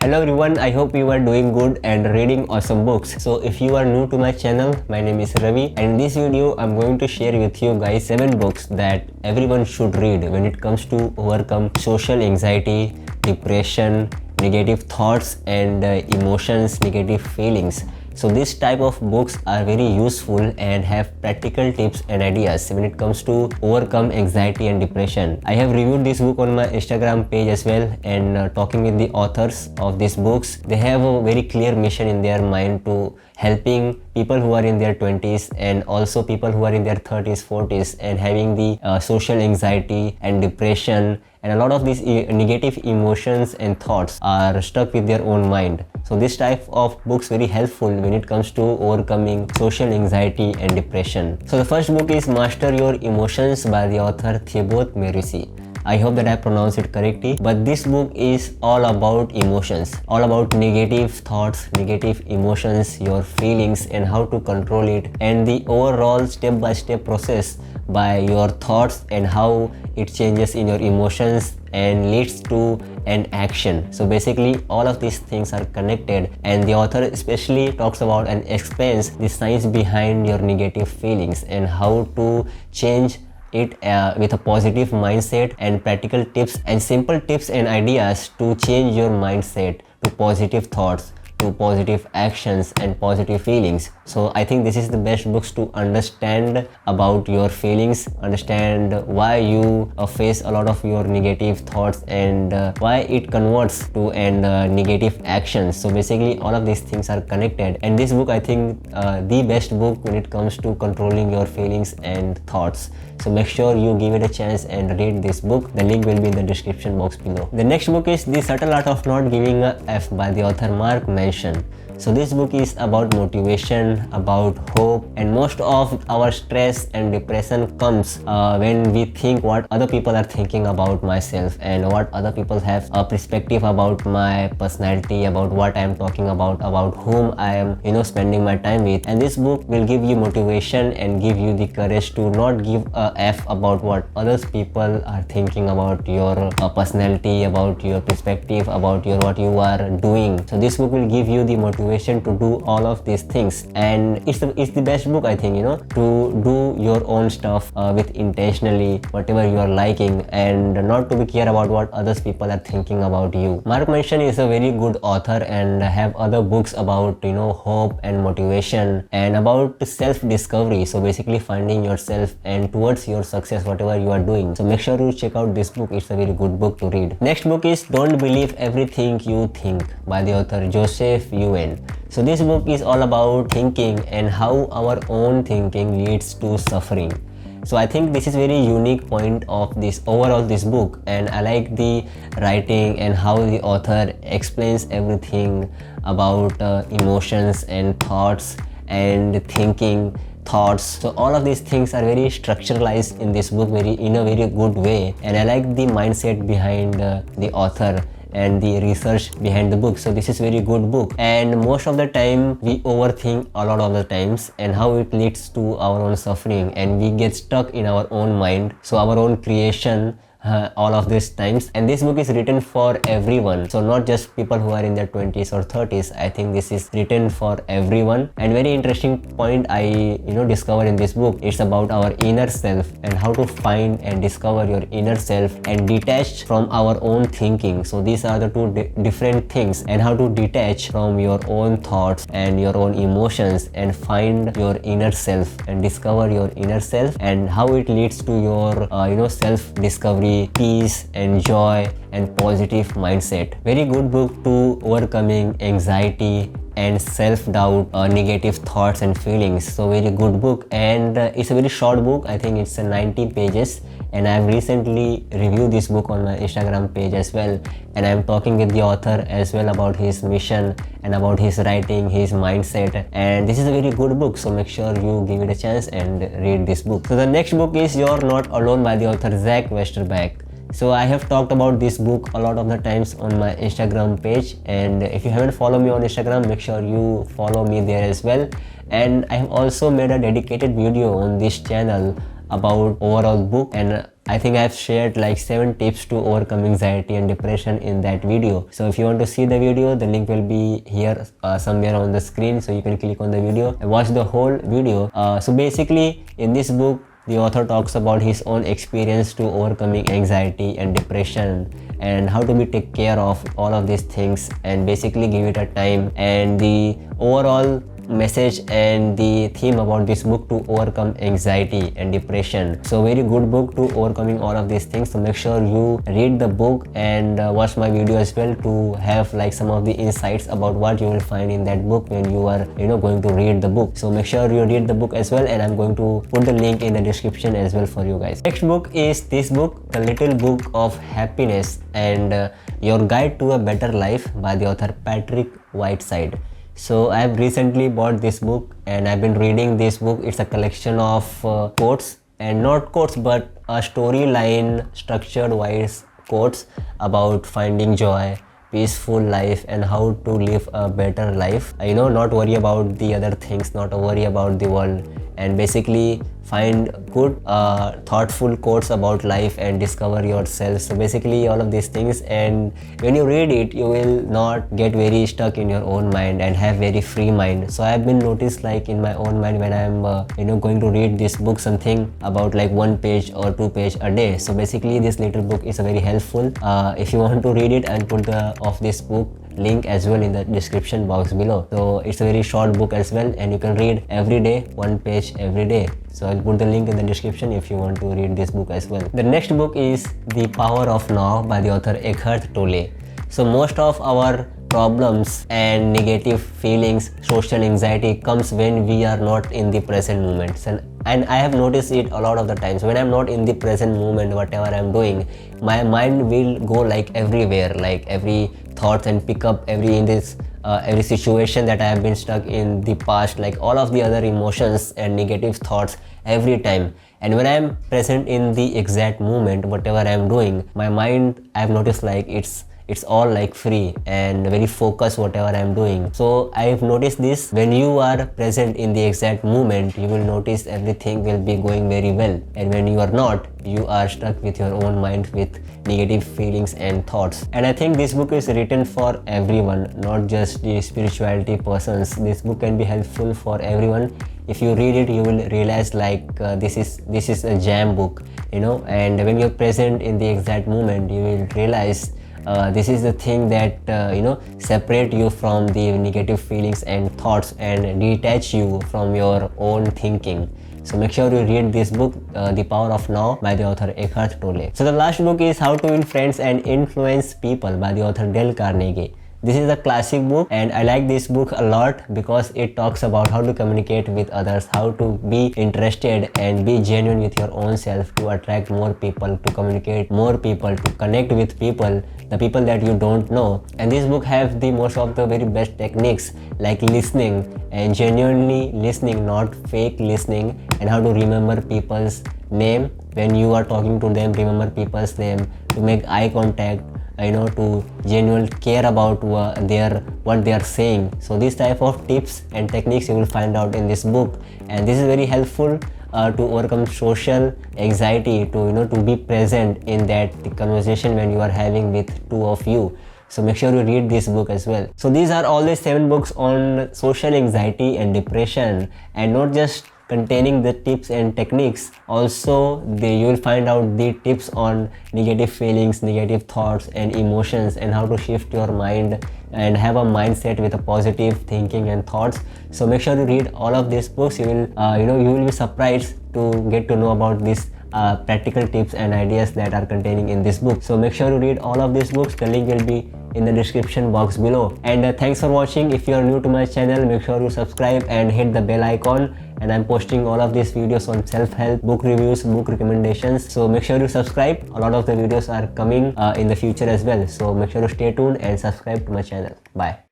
Hello everyone, I hope you are doing good and reading awesome books. So if you are new to my channel, my name is Ravi, and in this video I'm going to share with you guys 7 books that everyone should read when it comes to overcome social anxiety, depression, negative thoughts and emotions, negative feelings. So this type of books are very useful and have practical tips and ideas when it comes to overcome anxiety and depression. I have reviewed this book on my Instagram page as well, and talking with the authors of these books, they have a very clear mission in their mind to helping people who are in their 20s and also people who are in their 30s, 40s and having the social anxiety and depression, and a lot of these negative emotions and thoughts are stuck with their own mind. So this type of books very helpful when it comes to overcoming social anxiety and depression. So the first book is Master Your Emotions by the author Thibaut Marissy. I hope that I pronounced it correctly, but this book is all about emotions, all about negative thoughts, negative emotions, your feelings and how to control it, and the overall step-by-step process by your thoughts and how it changes in your emotions and leads to an action. So basically all of these things are connected, and the author especially talks about and explains the science behind your negative feelings and how to change it with a positive mindset, and practical tips and simple tips and ideas to change your mindset to positive thoughts, to positive actions and positive feelings. So I think this is the best books to understand about your feelings, understand why you face a lot of your negative thoughts and why it converts to an negative action. So basically all of these things are connected, and this book I think the best book when it comes to controlling your feelings and thoughts. So make sure you give it a chance and read this book. The link will be in the description box below. The next book is The Subtle Art of Not Giving a F by the author Mark Manson. So this book is about motivation, about hope, and most of our stress and depression comes when we think what other people are thinking about myself and what other people have a perspective about my personality, about what I am talking about whom I am spending my time with. And this book will give you motivation and give you the courage to not give a F about what others people are thinking about your personality, about your perspective, about your what you are doing. So this book will give you the motivation to do all of these things, and it's the best book I think, to do your own stuff with intentionally whatever you are liking, and not to be care about what others people are thinking about you. Mark Manson is a very good author and have other books about hope and motivation and about self-discovery. So basically finding yourself and towards your success whatever you are doing. So make sure you check out this book. It's a very good book to read. Next book is Don't Believe Everything You Think by the author Joseph Yuen. So this book is all about thinking and how our own thinking leads to suffering. So I think this is very unique point of this book, and I like the writing and how the author explains everything about emotions and thoughts and thinking thoughts. So all of these things are very structuralized in this book in a very good way, and I like the mindset behind the author and the research behind the book. So this is very good book, and most of the time we overthink a lot of the times and how it leads to our own suffering, and we get stuck in our own mind, so our own creation all of these times. And this book is written for everyone, so not just people who are in their 20s or 30s. I think this is written for everyone. And very interesting point I discovered in this book, it's about our inner self and how to find and discover your inner self and detach from our own thinking. So these are the two different things, and how to detach from your own thoughts and your own emotions and find your inner self and discover your inner self, and how it leads to your self discovery, peace and joy and positive mindset. Very good book to overcoming anxiety and self-doubt, negative thoughts and feelings. So very good book, and it's a very short book. I think it's 90 pages, and I've recently reviewed this book on my Instagram page as well, and I'm talking with the author as well about his mission and about his writing, his mindset, and this is a very good book. So make sure you give it a chance and read this book. So the next book is You're Not Alone by the author Zach Westerbeck. So I have talked about this book a lot of the times on my Instagram page, and if you haven't followed me on Instagram, make sure you follow me there as well. And I have also made a dedicated video on this channel about overall book, and I think I've shared like 7 tips to overcome anxiety and depression in that video. So if you want to see the video, the link will be here somewhere on the screen, so you can click on the video and watch the whole video. So basically in this book, the author talks about his own experience to overcoming anxiety and depression and how to be take care of all of these things and basically give it a time. And the overall message and the theme about this book to overcome anxiety and depression. So very good book to overcoming all of these things. So make sure you read the book and watch my video as well to have like some of the insights about what you will find in that book when you are going to read the book. So make sure you read the book as well, and I'm going to put the link in the description as well for you guys. Next book is this book, The Little Book of Happiness and Your Guide to a Better Life by the author Patrick Whiteside. So I have recently bought this book and I've been reading this book. It's a collection of quotes, and not quotes but a storyline structured wise quotes about finding joy, peaceful life, and how to live a better life. Not worry about the other things, not worry about the world, and basically find good thoughtful quotes about life and discover yourself. So basically all of these things, and when you read it you will not get very stuck in your own mind and have very free mind. So I've been noticed like in my own mind when I'm going to read this book, something about like 1 page or 2 page a day. So basically this little book is very helpful. If you want to read it, I'll put the of this book link as well in the description box below. So it's a very short book as well, and you can read every day 1 page every day. So I'll put the link in the description if you want to read this book as well. The next book is The Power of Now by the author Eckhart Tolle. So most of our problems and negative feelings, social anxiety comes when we are not in the present moments. And I have noticed it a lot of the times. When I'm not in the present moment, whatever I'm doing, my mind will go like everywhere, like every thought, and pick up every situation that I have been stuck in the past, like all of the other emotions and negative thoughts every time. And when I'm present in the exact moment, whatever I'm doing, my mind, I've noticed like it's all like free and very focused whatever I'm doing. So I've noticed this, when you are present in the exact moment, you will notice everything will be going very well. And when you are not, you are stuck with your own mind with negative feelings and thoughts. And I think this book is written for everyone, not just the spirituality persons. This book can be helpful for everyone. If you read it, you will realize like this is a jam book, and when you're present in the exact moment, you will realize this is the thing that separate you from the negative feelings and thoughts and detach you from your own thinking. So make sure you read this book, The Power of Now by the author Eckhart Tolle. So the last book is How to Win Friends and Influence People by the author Dale Carnegie. This is a classic book, and I like this book a lot because it talks about how to communicate with others, how to be interested and be genuine with your own self to attract more people, to communicate more people, to connect with people, the people that you don't know. And this book have the most of the very best techniques like listening and genuinely listening, not fake listening, and how to remember people's name when you are talking to them, remember people's name, to make eye contact, to genuinely care about what they are saying. So these type of tips and techniques you will find out in this book, and this is very helpful to overcome social anxiety, to be present in that conversation when you are having with two of you. So make sure you read this book as well. So these are all the 7 books on social anxiety and depression, and not just containing the tips and techniques, also you will find out the tips on negative feelings, negative thoughts and emotions, and how to shift your mind and have a mindset with a positive thinking and thoughts. So make sure to read all of these books. You will be surprised to get to know about these practical tips and ideas that are containing in this book. So make sure to read all of these books. The link will be in the description box below. And thanks for watching. If you are new to my channel, make sure you subscribe and hit the bell icon. And I'm posting all of these videos on self-help, book reviews, book recommendations. So make sure you subscribe. A lot of the videos are coming in the future as well. So make sure to stay tuned and subscribe to my channel. Bye.